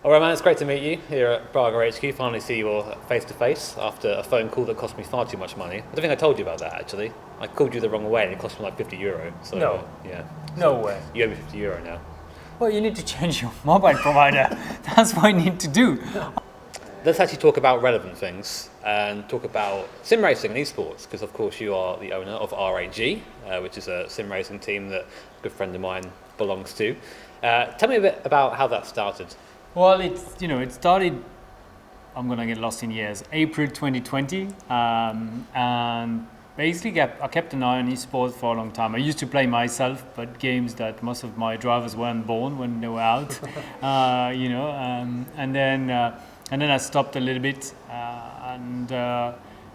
All right, man, it's great to meet you here at Braga HQ. Finally see you all face to face after a phone call that cost me far too much money. I don't think I told you about that actually. I called you the wrong way and it cost me like €50. So No. yeah. No So way. You owe me €50 now. Well, you need to change your mobile provider. That's what you need to do. Let's actually talk about relevant things and talk about sim racing and esports because of course you are the owner of RAG, which is a sim racing team that a good friend of mine belongs to. Tell me a bit about how that started. Well, it started. I'm gonna get lost in years. April 2020, and basically I kept an eye on esports for a long time. I used to play myself, but games that most of my drivers weren't born when they were out, and then I stopped a little bit and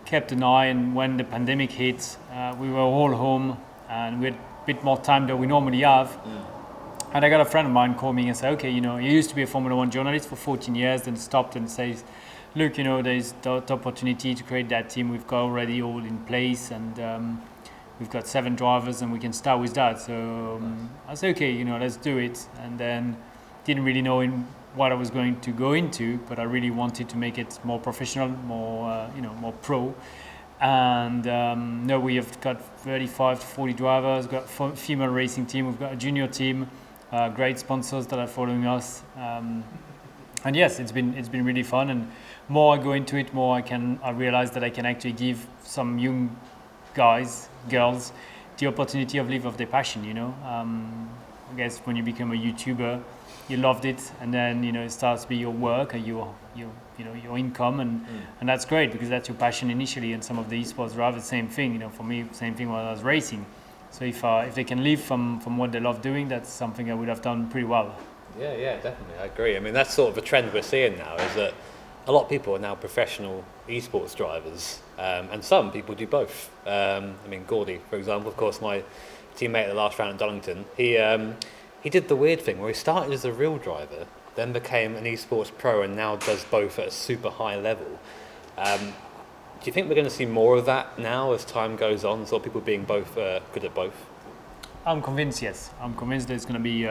kept an eye. And when the pandemic hit, we were all home and we had a bit more time than we normally have. And I got a friend of mine call me and say, okay, you used to be a Formula One journalist for 14 years, then stopped and says, look, there's the opportunity to create that team. We've got already all in place and we've got 7 drivers and we can start with that. So I said, okay, let's do it. And then didn't really know what I was going to go into, but I really wanted to make it more professional, more pro. And now we have got 35 to 40 drivers, got a female racing team, we've got a junior team, great sponsors that are following us. And yes, it's been really fun. And more I go into it, more I realize that I can actually give some young guys, girls, the opportunity of live of their passion. I guess when you become a YouTuber, you loved it, and then it starts to be your work and your income, and that's great because that's your passion initially. And some of the esports drivers, the same thing. For me, same thing when I was racing. So if they can live from what they love doing, that's something I would have done pretty well. Yeah, definitely. I agree. I mean, that's sort of a trend we're seeing now is that a lot of people are now professional esports drivers, and some people do both. Gordy, for example, of course, my teammate at the last round at Donington, he did the weird thing where he started as a real driver, then became an esports pro, and now does both at a super high level. Do you think we're going to see more of that now as time goes on, sort of people being both good at both? I'm convinced, yes. I'm convinced there's going to be,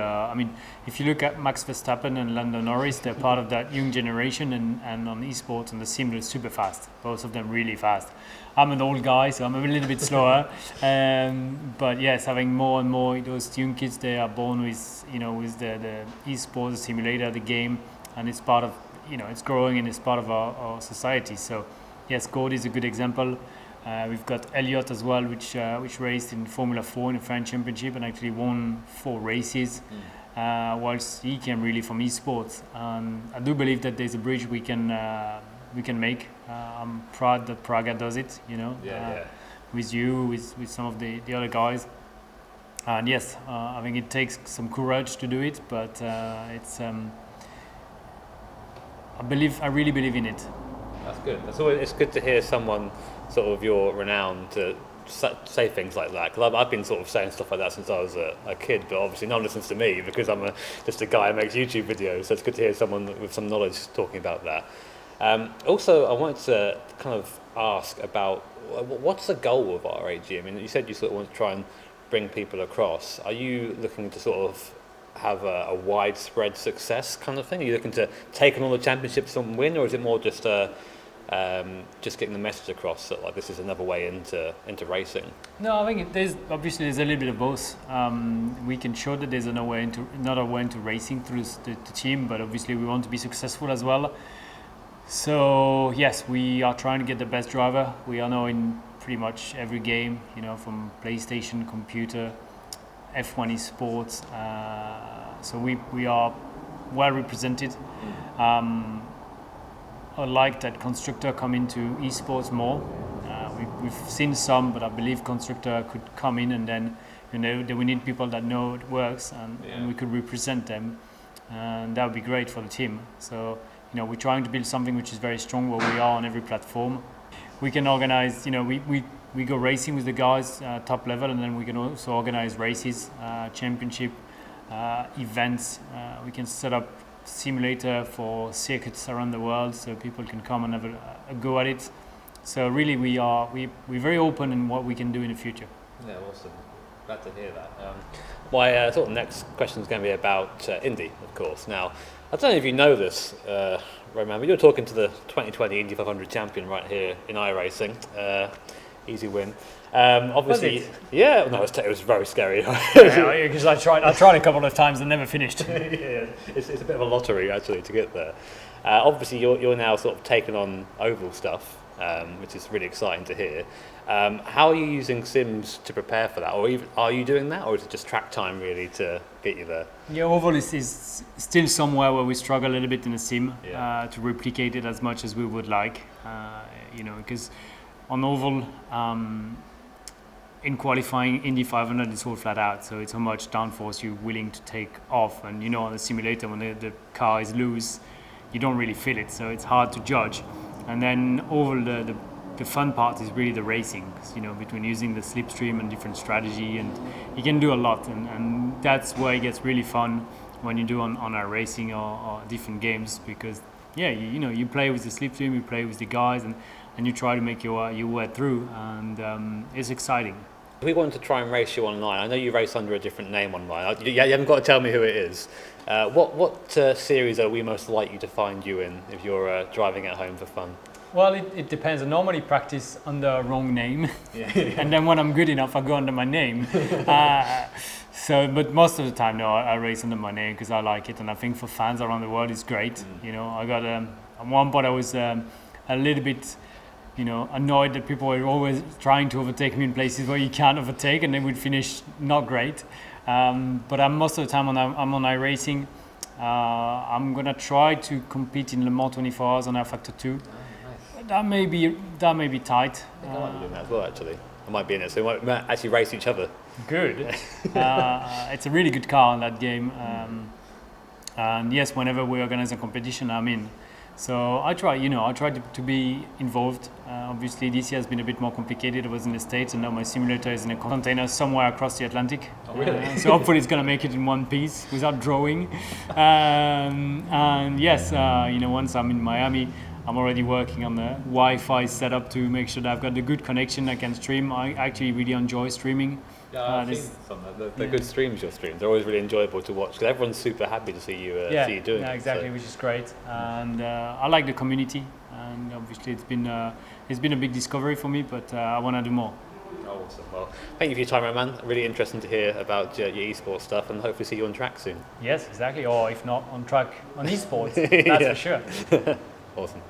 if you look at Max Verstappen and Lando Norris, they're part of that young generation, and on esports and the sim, they're super fast. Both of them really fast. I'm an old guy, so I'm a little bit slower. But yes, having more and more those young kids, they are born with, with the esports, the simulator, the game, and it's part of, it's growing and it's part of our society. So yes, Gord is a good example. We've got Elliot as well, which raced in Formula 4 in the French Championship and actually won 4 races, whilst he came really from esports. And I do believe that there's a bridge we can make. I'm proud that Praga does it, with you, with some of the other guys. And yes, I think it takes some courage to do it, but I really believe in it. That's good. It's good to hear someone sort of your renown to say things like that, because I've been sort of saying stuff like that since I was a kid, but obviously no one listens to me because I'm just a guy who makes YouTube videos, so it's good to hear someone with some knowledge talking about that. Also, I wanted to kind of ask about what's the goal of RAG? I mean, you said you sort of want to try and bring people across. Are you looking to sort of have a widespread success kind of thing? Are you looking to take on all the championships and win, or is it more just getting the message across that like this is another way into racing? No, I think there's a little bit of both. We can show that there's another way into racing through the team, but obviously we want to be successful as well. So yes, we are trying to get the best driver. We are now in pretty much every game, from PlayStation, computer, F1 eSports. So we are well represented. I like that constructor come into esports more. We've seen some, but I believe constructor could come in and then we need people that know it works and we could represent them, and that would be great for the team. So we're trying to build something which is very strong where we are on every platform. We can organize, we go racing with the guys top level, and then we can also organize races, championship events. We can set up simulator for circuits around the world so people can come and have a go at it. So really we're very open in what we can do in the future. Yeah, awesome. Glad to hear that. My sort of next question is going to be about Indy, of course. Now, I don't know if you know this, Romain, but you're talking to the 2020 Indy 500 champion right here in iRacing. Easy win. Obviously, Was it? Yeah. No, it was very scary. Because I tried a couple of times and never finished. Yeah, it's a bit of a lottery actually to get there. Obviously, you're now sort of taking on oval stuff, which is really exciting to hear. How are you using sims to prepare for that, or even, are you doing that, or is it just track time really to get you there? Yeah, oval is still somewhere where we struggle a little bit in the sim to replicate it as much as we would like. Because on oval, in qualifying Indy 500, it's all flat out. So it's how much downforce you're willing to take off. And on the simulator, when the car is loose, you don't really feel it. So it's hard to judge. And then oval, the fun part is really the racing. Between using the slipstream and different strategy, and you can do a lot. And that's where it gets really fun when you do on our racing or different games, because you play with the slipstream, you play with the guys, and you try to make your way through, and it's exciting. If we wanted to try and race you online, I know you race under a different name online. You haven't got to tell me who it is. What series are we most likely to find you in if you're driving at home for fun? Well, it depends. I normally practice under a wrong name, and then when I'm good enough, I go under my name. But most of the time, no, I race under my name because I like it, and I think for fans around the world, it's great. I got at one point I was a little bit, annoyed that people were always trying to overtake me in places where you can't overtake, and they would finish not great. But most of the time I'm on iRacing. I'm gonna try to compete in Le Mans 24 Hours on R-Factor 2. That may be tight. I think I might be doing that as well, actually. I might be in it, so we might actually race each other. Good. It's a really good car in that game. And yes, whenever we organize a competition, I'm in. So I try to be involved. Obviously, this year has been a bit more complicated. I was in the States, and now my simulator is in a container somewhere across the Atlantic. Oh, really? So hopefully it's going to make it in one piece without drawing. And yes, once I'm in Miami, I'm already working on the Wi-Fi setup to make sure that I've got the good connection. I can stream. I actually really enjoy streaming. Yeah, I've seen some. They're good streams, your streams. They're always really enjoyable to watch because everyone's super happy to see you doing it. Yeah, exactly, which is great. And I like the community, and obviously it's been a big discovery for me, but I want to do more. Awesome. Well, thank you for your time, Romain. Really interesting to hear about your esports stuff, and hopefully see you on track soon. Yes, exactly. Or if not on track on esports, that's for sure. Awesome.